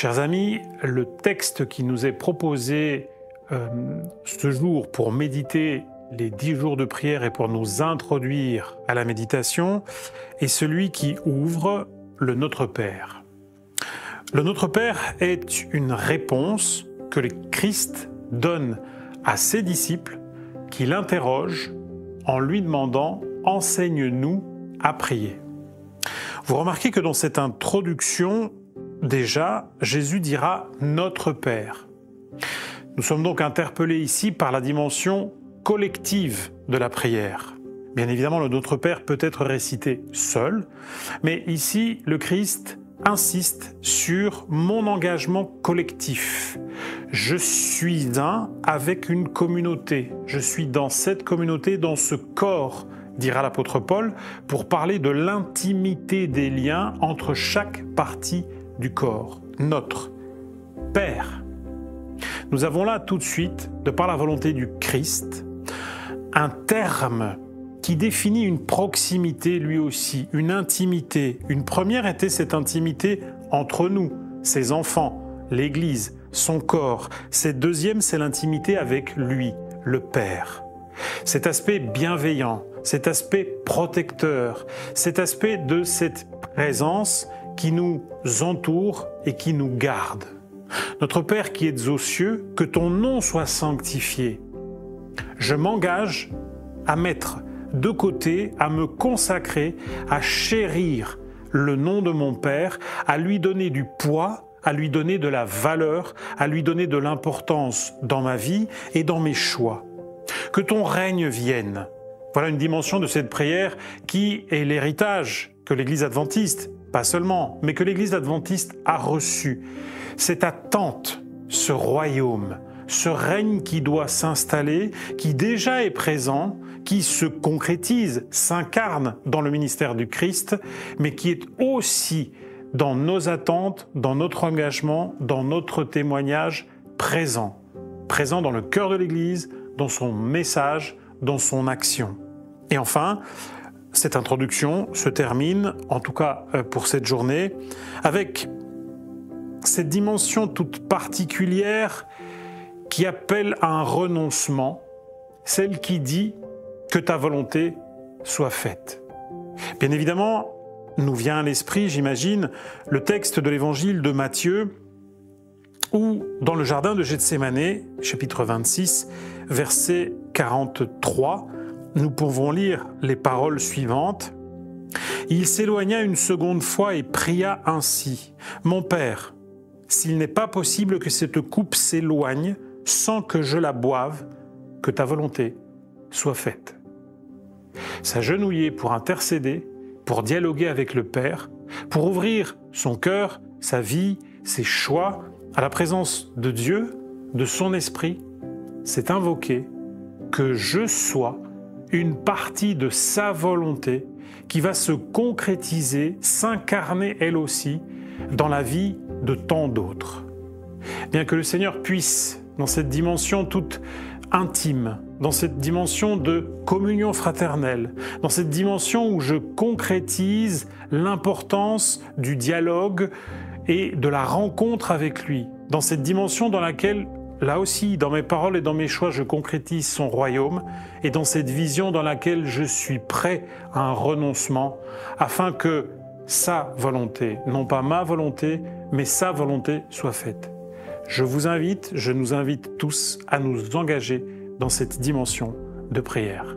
Chers amis, le texte qui nous est proposé ce jour pour méditer les 10 jours de prière et pour nous introduire à la méditation est celui qui ouvre le Notre Père. Le Notre Père est une réponse que le Christ donne à ses disciples qui l'interrogent en lui demandant « Enseigne-nous à prier ». Vous remarquez que dans cette introduction, déjà, Jésus dira « Notre Père ». Nous sommes donc interpellés ici par la dimension collective de la prière. Bien évidemment, le Notre Père peut être récité seul, mais ici, le Christ insiste sur mon engagement collectif. Je suis un avec une communauté. Je suis dans cette communauté, dans ce corps, dira l'apôtre Paul, pour parler de l'intimité des liens entre chaque partie du corps. Notre Père. Nous avons là tout de suite, de par la volonté du Christ, un terme qui définit une proximité lui aussi, une intimité. Une première était cette intimité entre nous, ses enfants, l'Église, son corps. Cette deuxième, c'est l'intimité avec lui, le Père. Cet aspect bienveillant, cet aspect protecteur, cet aspect de cette présence qui nous entoure et qui nous garde. Notre Père qui êtes aux cieux, que ton nom soit sanctifié. Je m'engage à mettre de côté, à me consacrer, à chérir le nom de mon Père, à lui donner du poids, à lui donner de la valeur, à lui donner de l'importance dans ma vie et dans mes choix. Que ton règne vienne. Voilà une dimension de cette prière qui est l'héritage que l'Église adventiste, pas seulement, mais que l'Église adventiste a reçu. Cette attente, ce royaume, ce règne qui doit s'installer, qui déjà est présent, qui se concrétise, s'incarne dans le ministère du Christ, mais qui est aussi dans nos attentes, dans notre engagement, dans notre témoignage présent. Présent dans le cœur de l'Église, dans son message, dans son action. Et enfin, cette introduction se termine, en tout cas pour cette journée, avec cette dimension toute particulière qui appelle à un renoncement, celle qui dit que ta volonté soit faite. Bien évidemment, nous vient à l'esprit, j'imagine, le texte de l'évangile de Matthieu, où dans le jardin de Gethsémanée, chapitre 26, verset 43, nous pouvons lire les paroles suivantes. « Il s'éloigna une seconde fois et pria ainsi. « Mon Père, s'il n'est pas possible que cette coupe s'éloigne sans que je la boive, que ta volonté soit faite. » S'agenouiller pour intercéder, pour dialoguer avec le Père, pour ouvrir son cœur, sa vie, ses choix à la présence de Dieu, de son esprit, c'est invoquer que je sois une partie de sa volonté qui va se concrétiser, s'incarner elle aussi dans la vie de tant d'autres. Bien que le Seigneur puisse, dans cette dimension toute intime, dans cette dimension de communion fraternelle, dans cette dimension où je concrétise l'importance du dialogue et de la rencontre avec lui, dans cette dimension dans laquelle, là aussi, dans mes paroles et dans mes choix, je concrétise son royaume, et dans cette vision dans laquelle je suis prêt à un renoncement, afin que sa volonté, non pas ma volonté, mais sa volonté soit faite. Je nous invite tous à nous engager dans cette dimension de prière.